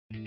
Hey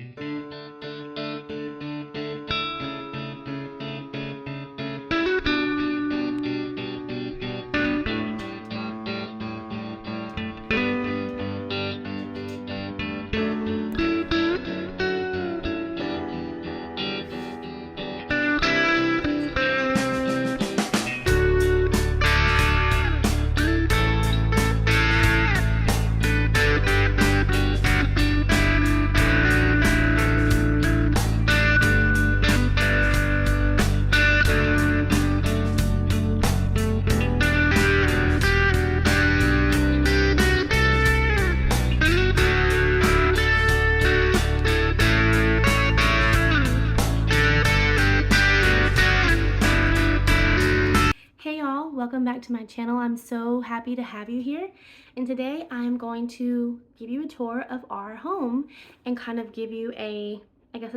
y'all, welcome back to my channel. I'm so happy to have you here. And today I'm going to give you a tour of our home and kind of give you a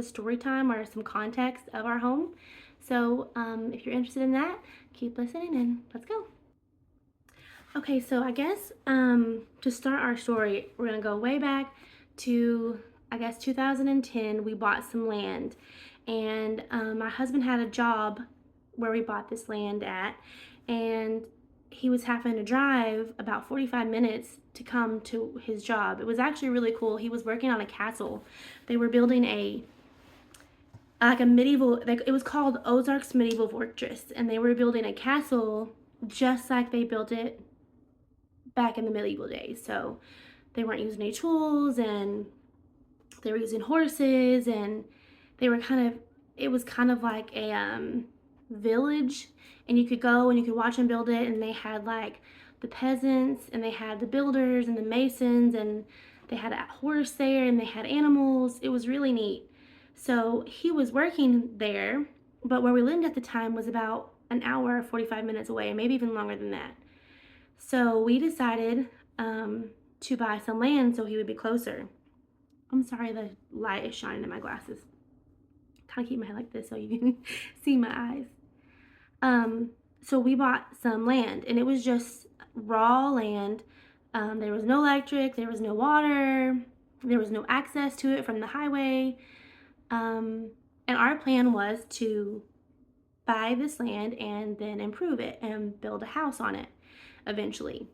story time or some context of our home. So if you're interested in that, keep listening and let's go. Okay, so to start our story, we're gonna go way back to 2010. We bought some land, and my husband had a job where we bought this land at, and he was having to drive about 45 minutes to come to his job. It was actually really cool. He was working on a castle. They were building a medieval, it was called Ozark's Medieval Fortress, and they were building a castle just like they built it back in the medieval days. So they weren't using any tools, and they were using horses, and it was kind of like a village, and you could go and you could watch them build it, and they had like the peasants, and they had the builders and the masons, and they had a horse there, and they had animals. It was really neat. So he was working there, but where we lived at the time was about an hour, 45 minutes away, maybe even longer than that. So we decided to buy some land so he would be closer. I'm sorry, the light is shining in my glasses. Kind of keep my head like this so you can see my eyes. So we bought some land, and it was just raw land. There was no electric, there was no water, there was no access to it from the highway. And our plan was to buy this land and then improve it and build a house on it eventually.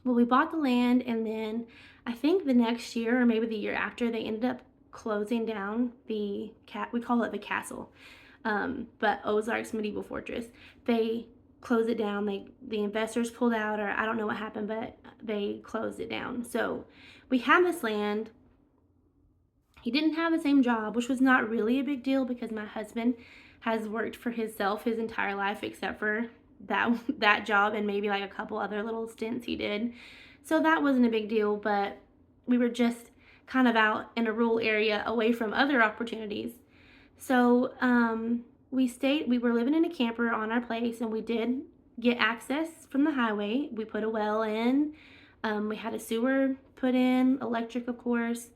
Well, we bought the land, and then I think the next year or maybe the year after, they ended up closing down we call it the castle, but Ozark's Medieval Fortress. They closed it down. The investors pulled out, or I don't know what happened, but they closed it down. So we had this land. He didn't have the same job, which was not really a big deal because my husband has worked for himself his entire life, except for that job and maybe like a couple other little stints he did. So that wasn't a big deal, but we were just kind of out in a rural area away from other opportunities. So we were living in a camper on our place, and we did get access from the highway. We put a well in, we had a sewer put in, electric of course,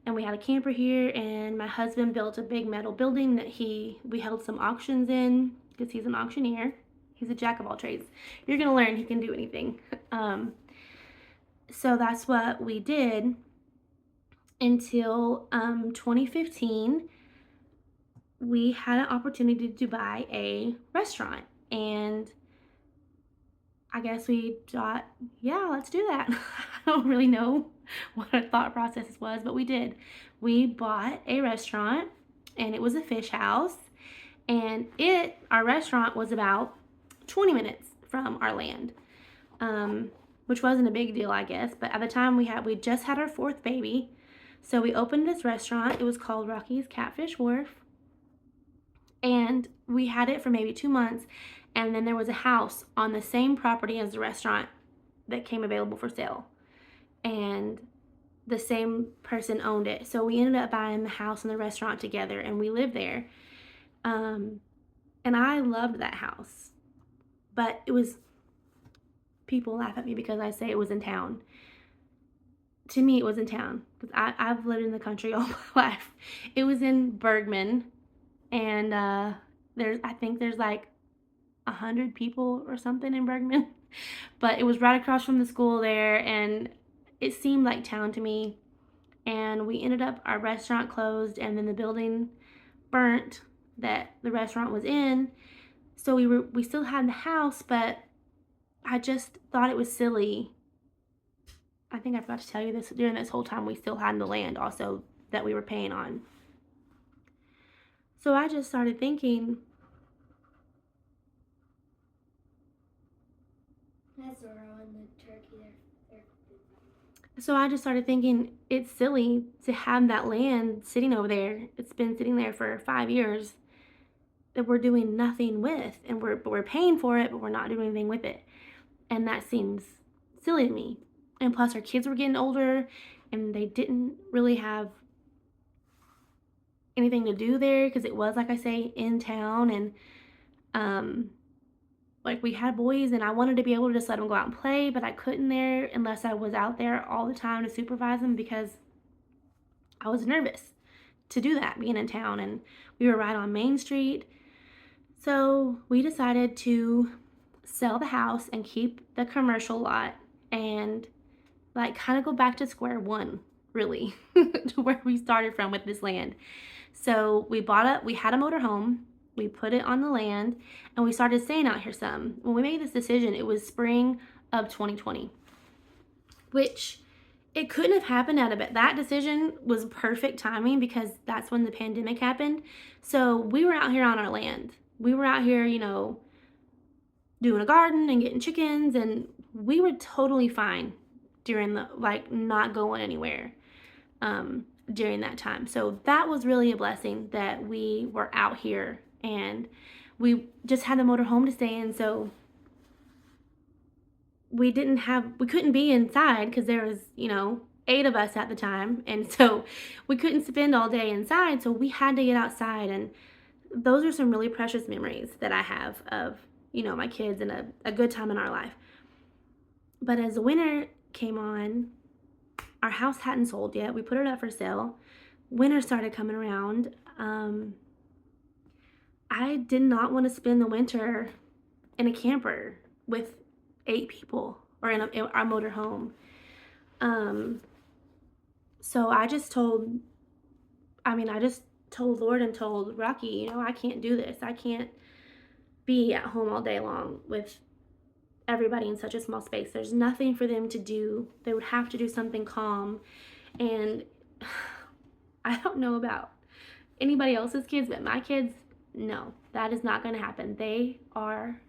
and we had a camper here, and my husband built a big metal building that we held some auctions in because he's an auctioneer. He's a jack of all trades. You're gonna learn he can do anything. So that's what we did until 2015. We had an opportunity to buy a restaurant, and I guess we thought, yeah, let's do that. I don't really know what our thought process was, but we did. We bought a restaurant, and it was a fish house, and our restaurant was about 20 minutes from our land, which wasn't a big deal, I guess. But at the time, we just had our fourth baby, so we opened this restaurant. It was called Rocky's Catfish Wharf, and we had it for maybe 2 months, and then there was a house on the same property as the restaurant that came available for sale, and the same person owned it. So we ended up buying the house and the restaurant together, and we lived there. And I loved that house, but people laugh at me because I say it was in town. To me, it was in town, because I've lived in the country all my life. It was in Bergman, and I think there's like 100 people or something in Bergman, but it was right across from the school there, and it seemed like town to me. and we ended up, our restaurant closed, and then the building burnt that the restaurant was in. So we still had the house, but I just thought it was silly. I think I forgot to tell you this, during this whole time we still had the land also that we were paying on. So I just started thinking, That's Zorro and the turkey. it's silly to have that land sitting over there. It's been sitting there for 5 years that we're doing nothing with, and we're paying for it, but we're not doing anything with it. And that seems silly to me. And plus, our kids were getting older, and they didn't really have anything to do there because it was, like I say, in town. And like, we had boys, and I wanted to be able to just let them go out and play, but I couldn't there unless I was out there all the time to supervise them, because I was nervous to do that being in town, and we were right on Main Street. So we decided to sell the house and keep the commercial lot, and like kind of go back to square one, really, to where we started from with this land. So we had a motorhome, we put it on the land, and we started staying out here some. When we made this decision, it was spring of 2020, which it couldn't have happened out of it. That decision was perfect timing because that's when the pandemic happened. So we were out here on our land. We were out here, doing a garden and getting chickens, and we were totally fine during not going anywhere during that time. So that was really a blessing that we were out here, and we just had the motorhome to stay in. So we couldn't be inside because there was 8 of us at the time, and so we couldn't spend all day inside, so we had to get outside. And those are some really precious memories that I have of my kids and a good time in our life. But as the winter came on, our house hadn't sold yet. We put it up for sale. Winter started coming around. I did not want to spend the winter in a camper with 8 people or in our motor home. So I just told Lord and told Rocky, I can't do this. I can't be at home all day long with everybody in such a small space. There's nothing for them to do. They would have to do something calm. And I don't know about anybody else's kids, but my kids, no, that is not going to happen. They are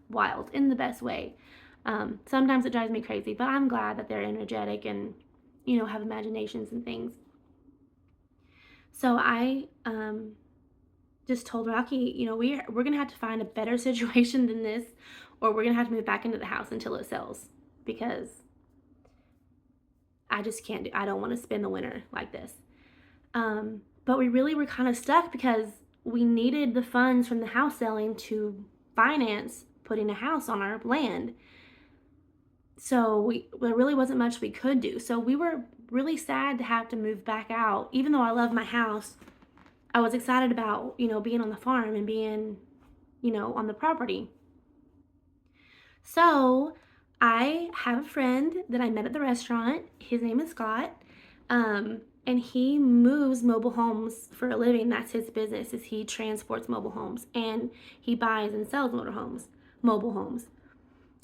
wild in the best way. Sometimes it drives me crazy, but I'm glad that they're energetic and, have imaginations and things. So I just told Rocky, we're going to have to find a better situation than this, or we're going to have to move back into the house until it sells, because I just can't I don't want to spend the winter like this. But we really were kind of stuck because we needed the funds from the house selling to finance putting a house on our land. So there really wasn't much we could do. So we were really sad to have to move back out. Even though I love my house, I was excited about, being on the farm and being, on the property. So I have a friend that I met at the restaurant. His name is Scott. And he moves mobile homes for a living. That's his business, is he transports mobile homes, and he buys and sells mobile homes.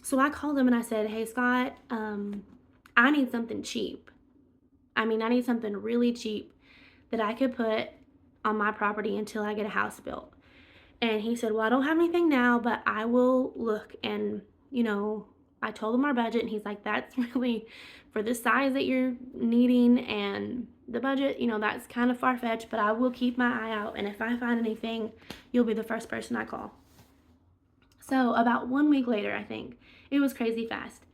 So I called him and I said, hey, Scott, I need something cheap. I need something really cheap that I could put on my property until I get a house built. And he said, well, I don't have anything now, but I will look. And, I told him our budget, and he's like, that's really for the size that you're needing and the budget, that's kind of far-fetched, but I will keep my eye out. And if I find anything, you'll be the first person I call. So about 1 week later, I think, it was crazy fast,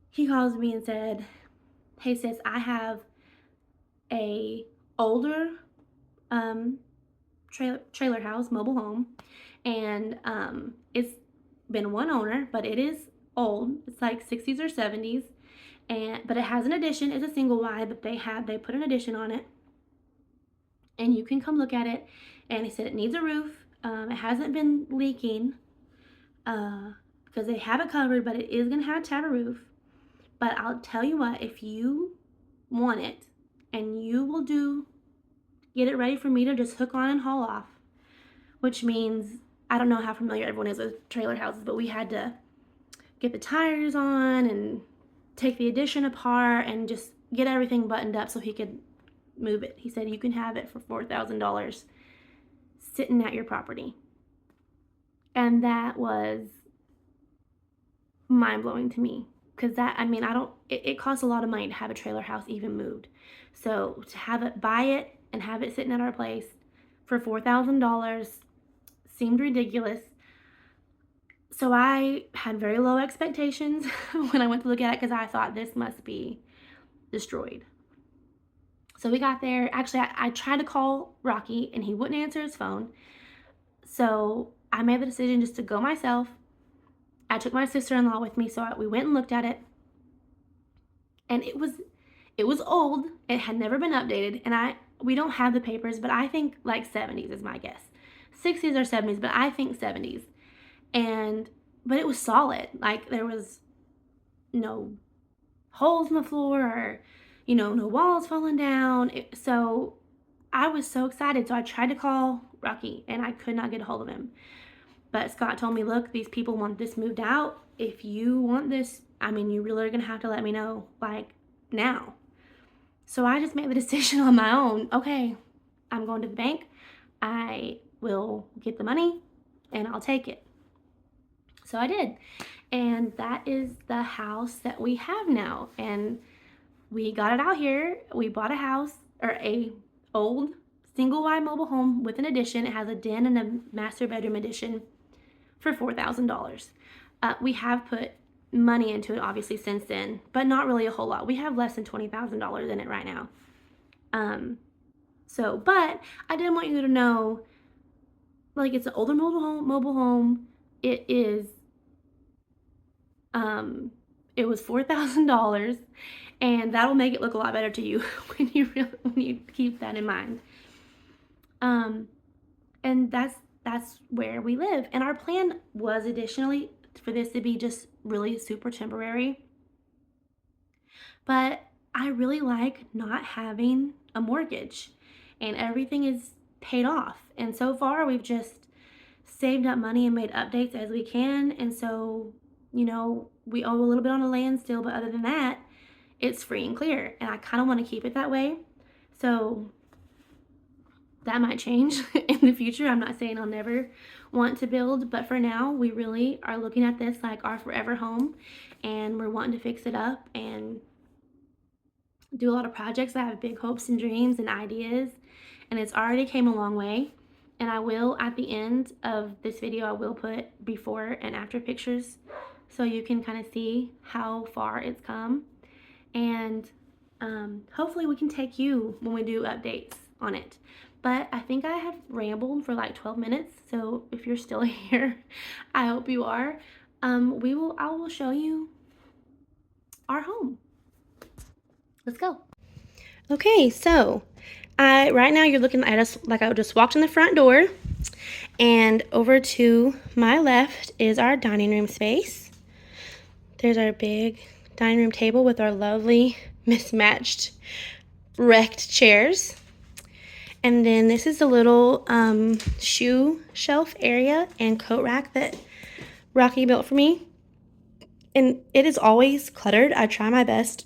he calls me and said, hey sis, I have a older trailer house, mobile home, and it's been one owner, but it is old. It's like 60s or 70s, but it has an addition. It's a single wide, but they put an addition on it, and you can come look at it. And he said it needs a roof. It hasn't been leaking because they have it covered, but it is going to have a roof. But I'll tell you what, if you want it, and you will get it ready for me to just hook on and haul off. Which means, I don't know how familiar everyone is with trailer houses, but we had to get the tires on and take the addition apart and just get everything buttoned up so he could move it. He said, you can have it for $4,000 sitting at your property. And that was mind-blowing to me, because it costs a lot of money to have a trailer house even moved. So to buy it and have it sitting at our place for $4,000 seemed ridiculous. So I had very low expectations when I went to look at it, because I thought this must be destroyed. So we got there. Actually, I tried to call Rocky and he wouldn't answer his phone. So I made the decision just to go myself. I took my sister-in-law with me, so we went and looked at it. And it was old. It had never been updated, and we don't have the papers, but I think like 70s is my guess. 60s or 70s, but I think 70s. But it was solid. Like, there was no holes in the floor, or no walls falling down. So I was so excited. So I tried to call Rocky and I could not get a hold of him. But Scott told me, look, these people want this moved out. If you want this, you really are going to have to let me know, like, now. So I just made the decision on my own. Okay, I'm going to the bank. I will get the money and I'll take it. So I did. And that is the house that we have now. And we got it out here. We bought a house, or a old single wide mobile home with an addition. It has a den and a master bedroom addition for $4,000. We have put money into it, obviously, since then, but not really a whole lot. We have less than $20,000 in it right now. But I didn't want you to know, like, it's an older mobile home. It was $4,000, and that'll make it look a lot better to you when you keep that in mind. And that's where we live. And our plan was additionally for this to be just really super temporary. But I really like not having a mortgage, and everything is paid off. And so far we've just saved up money and made updates as we can. And so, we owe a little bit on the land still, but other than that, it's free and clear. And I kind of want to keep it that way. So that might change in the future. I'm not saying I'll never want to build, but for now, we really are looking at this like our forever home, and we're wanting to fix it up and do a lot of projects. I have big hopes and dreams and ideas, and it's already came a long way. And I will, at the end of this video, I will put before and after pictures so you can kind of see how far it's come. And hopefully we can take you when we do updates on it. But I think I have rambled for like 12 minutes, so if you're still here, I hope you are. I will show you our home. Let's go. Okay, so right now you're looking at us like I just walked in the front door, and over to my left is our dining room space. There's our big dining room table with our lovely mismatched wrecked chairs. And then this is the little shoe shelf area and coat rack that Rocky built for me. And it is always cluttered. I try my best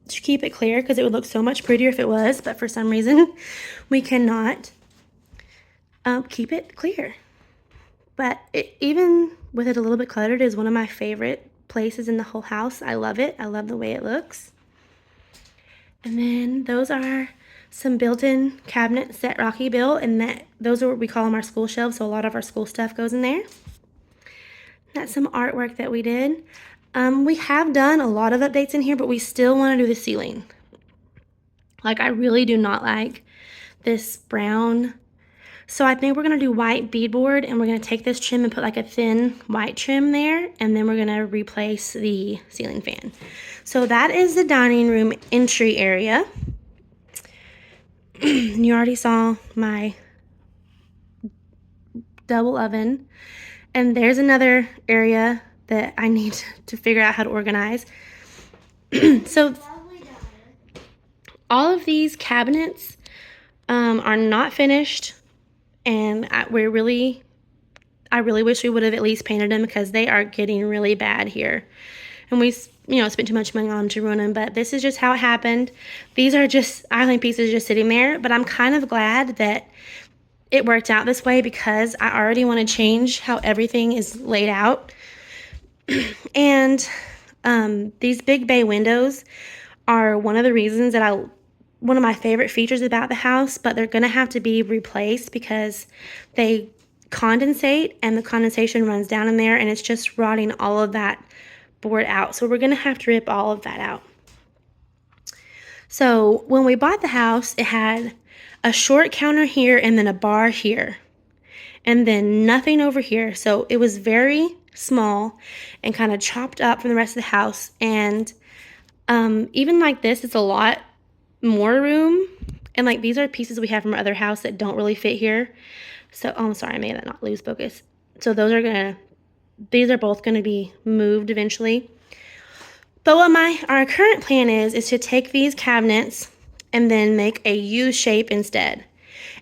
to keep it clear because it would look so much prettier if it was, but for some reason we cannot keep it clear. But even with it a little bit cluttered, is one of my favorite places in the whole house. I love it. I love the way it looks. And then those are some built-in cabinets that Rocky built, and those are what we call them our school shelves, so a lot of our school stuff goes in there. That's some artwork that we did. We have done a lot of updates in here, but we still want to do the ceiling. Like, I really do not like this brown. So I think we're going to do white beadboard, and we're going to take this trim and put like a thin white trim there, and then we're going to replace the ceiling fan. So that is the dining room entry area. You already saw my double oven. And there's another area that I need to figure out how to organize. So all of these cabinets are not finished, and I really wish we would have at least painted them because they are getting really bad here. And we, spent too much money on them to ruin them, but this is just how it happened. These are just island pieces just sitting there, but I'm kind of glad that it worked out this way because I already want to change how everything is laid out. And these big bay windows are one of the reasons that one of my favorite features about the house, but they're going to have to be replaced because they condensate and the condensation runs down in there and it's just rotting all of that board out. So we're going to have to rip all of that out. So when we bought the house, it had a short counter here and then a bar here and then nothing over here. So it was very small and kind of chopped up from the rest of the house. And even like this, it's a lot more room. And like these are pieces we have from our other house that don't really fit here. So, I'm sorry, I made that not lose focus. So these are both gonna be moved eventually. But what our current plan is to take these cabinets and then make a U shape instead.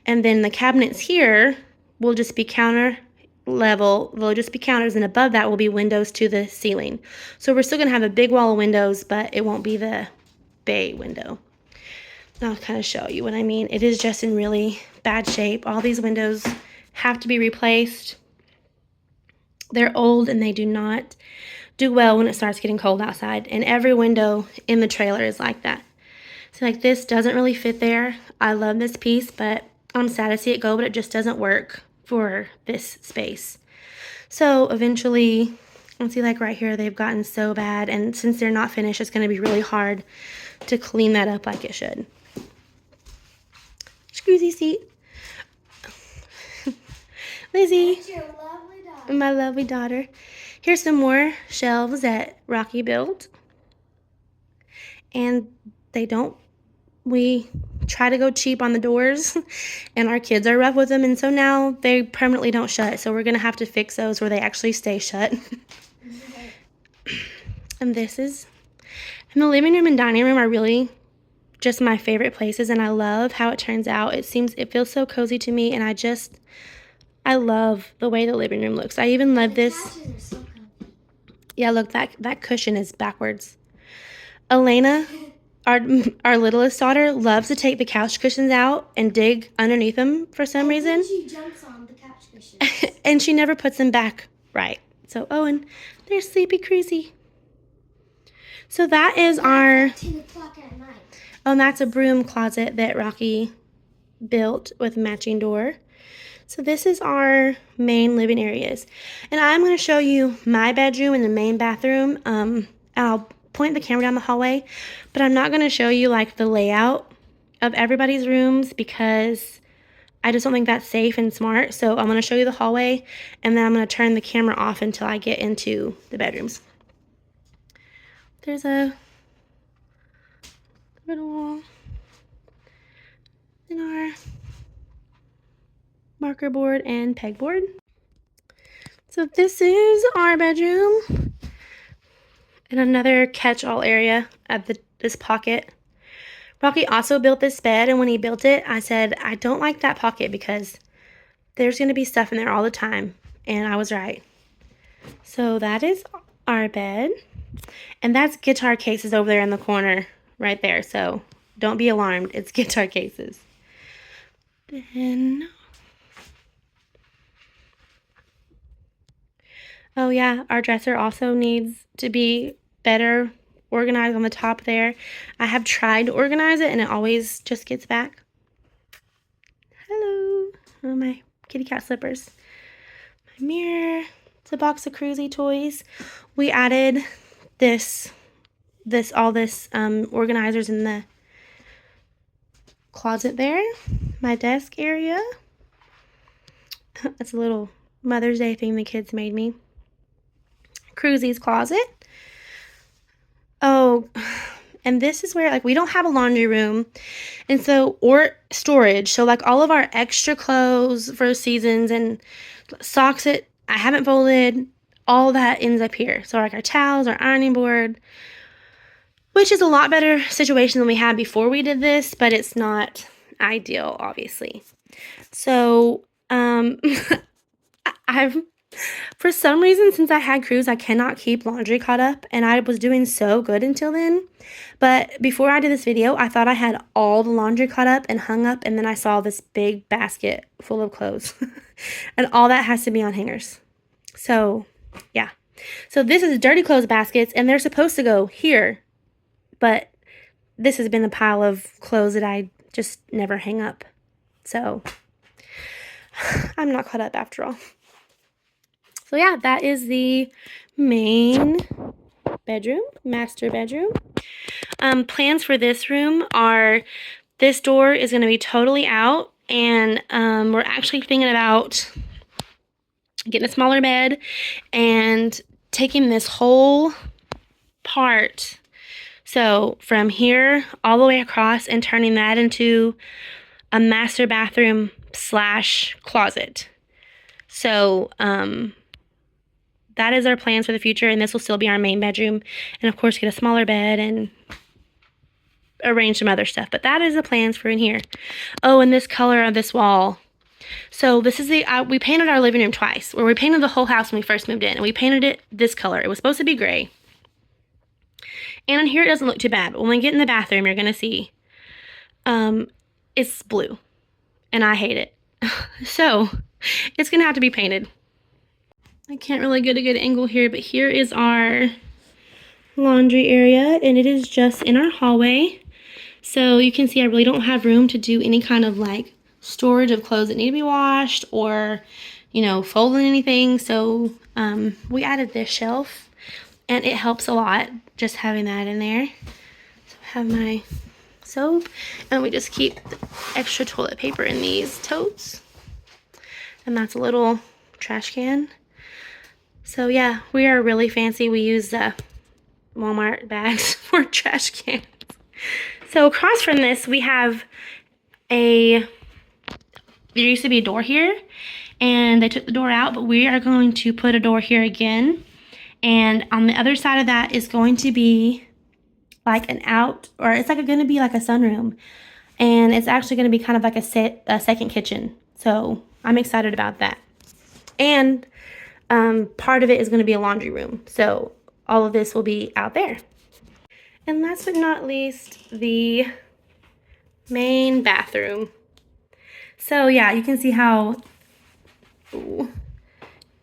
And then the cabinets here will just be counter level, they'll just be counters, and above that will be windows to the ceiling. So we're still gonna have a big wall of windows, but it won't be the bay window. I'll kind of show you what I mean. It is just in really bad shape. All these windows have to be replaced. They're old and they do not do well when it starts getting cold outside. And every window in the trailer is like that. So like this doesn't really fit there. I love this piece, but I'm sad to see it go, but it just doesn't work for this space. So eventually, let's see, like right here, they've gotten so bad. And since they're not finished, it's going to be really hard to clean that up like it should. Scoozy seat. Lizzie. That's your lovely daughter. My lovely daughter. Here's some more shelves that Rocky built. And we try to go cheap on the doors, and our kids are rough with them, and so now they permanently don't shut. So we're going to have to fix those where they actually stay shut. And and the living room and dining room are really just my favorite places, and I love how it turns out. It feels so cozy to me, and I love the way the living room looks. I even love this. Couches are so comfy. Yeah, look, that cushion is backwards. Elena, our littlest daughter, loves to take the couch cushions out and dig underneath them for some reason. She jumps on the couch cushions. And she never puts them back right. So, and there's Sleepy Cruzy. So that is our... 10 o'clock at night. Oh, and that's a broom closet that Rocky built with matching door. So this is our main living areas. And I'm going to show you my bedroom and the main bathroom. I'll point the camera down the hallway, but I'm not going to show you like the layout of everybody's rooms because I just don't think that's safe and smart. So I'm going to show you the hallway, and then I'm going to turn the camera off until I get into the bedrooms. There's a little wall in our marker board and pegboard. So this is our bedroom and another catch-all area of this pocket. Rocky also built this bed, and when he built it, I said, I don't like that pocket because there's going to be stuff in there all the time, and I was right. So that is our bed, and that's guitar cases over there in the corner right there, so don't be alarmed, it's guitar cases. Then, oh yeah, our dresser also needs to be better organized on the top there. I have tried to organize it and it always just gets back. Hello. Oh, my kitty cat slippers. My mirror. It's a box of Cruzy toys. We added all this organizers in the closet there. My desk area. That's a little Mother's Day thing the kids made me. Cruzy's closet. Oh, and this is where, like, we don't have a laundry room, and so, or storage, so, like, all of our extra clothes for seasons and socks that I haven't folded, all that ends up here. So, like, our towels, our ironing board, which is a lot better situation than we had before we did this, but it's not ideal, obviously. So, I've, for some reason, since I had Cruz, I cannot keep laundry caught up, and I was doing so good until then. But before I did this video, I thought I had all the laundry caught up and hung up, and then I saw this big basket full of clothes. And all that has to be on hangers. So, yeah. So this is dirty clothes baskets, and they're supposed to go here. But this has been a pile of clothes that I just never hang up. So, I'm not caught up after all. So yeah, that is the main bedroom, master bedroom. Plans for this room are, this door is going to be totally out, and we're actually thinking about getting a smaller bed and taking this whole part, so from here all the way across, and turning that into a master bathroom slash closet. So that is our plans for the future, and this will still be our main bedroom, and of course get a smaller bed and arrange some other stuff. But that is the plans for in here. Oh, and this color of this wall. So this is the, we painted our living room twice, or we painted the whole house when we first moved in, and we painted it this color. It was supposed to be gray. And in here it doesn't look too bad, but when we get in the bathroom, you're going to see it's blue, and I hate it. So it's going to have to be painted. I can't really get a good angle here, but here is our laundry area, and it is just in our hallway. So you can see I really don't have room to do any kind of like storage of clothes that need to be washed, or, you know, folding anything. So we added this shelf, and it helps a lot just having that in there. So I have my soap, and we just keep the extra toilet paper in these totes, and that's a little trash can. So yeah, we are really fancy. We use Walmart bags for trash cans. So across from this, we have there used to be a door here, and they took the door out, but we are going to put a door here again. And on the other side of that is going to be like an out, or it's like going to be like a sunroom. And it's actually going to be kind of like a second kitchen. So I'm excited about that. And part of it is going to be a laundry room. So all of this will be out there. And last but not least, the main bathroom. So yeah, you can see how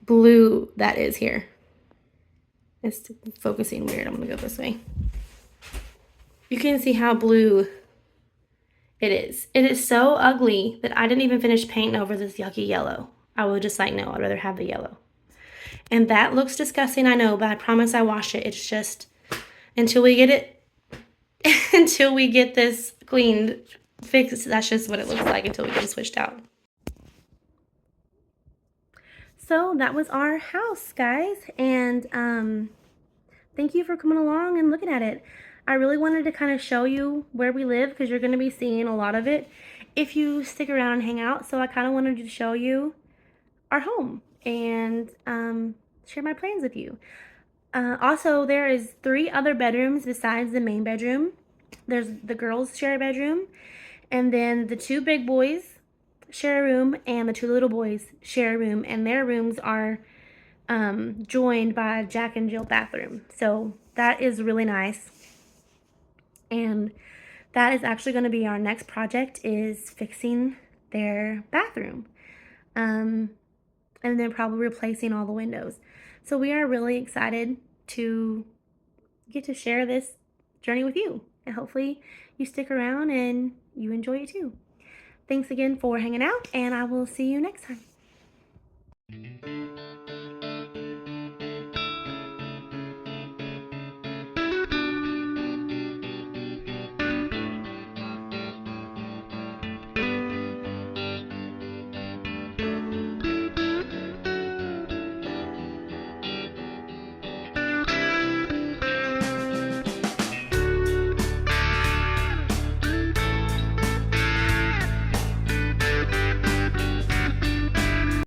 blue that is here. It's focusing weird. I'm going to go this way. You can see how blue it is. It is so ugly that I didn't even finish painting over this yucky yellow. I was just like, no, I'd rather have the yellow. And that looks disgusting, I know, but I promise I wash it. It's just, until we get it, until we get this cleaned, fixed, that's just what it looks like until we get it switched out. So that was our house, guys, and thank you for coming along and looking at it. I really wanted to kind of show you where we live, because you're going to be seeing a lot of it if you stick around and hang out. So I kind of wanted to show you our home and share my plans with you. Also, there is 3 other bedrooms besides the main bedroom. There's the girls share a bedroom, and then the 2 big boys share a room, and the 2 little boys share a room, and their rooms are joined by a Jack and Jill bathroom. So that is really nice. And that is actually going to be our next project, is fixing their bathroom. And then probably replacing all the windows. So we are really excited to get to share this journey with you. And hopefully you stick around and you enjoy it too. Thanks again for hanging out, and I will see you next time.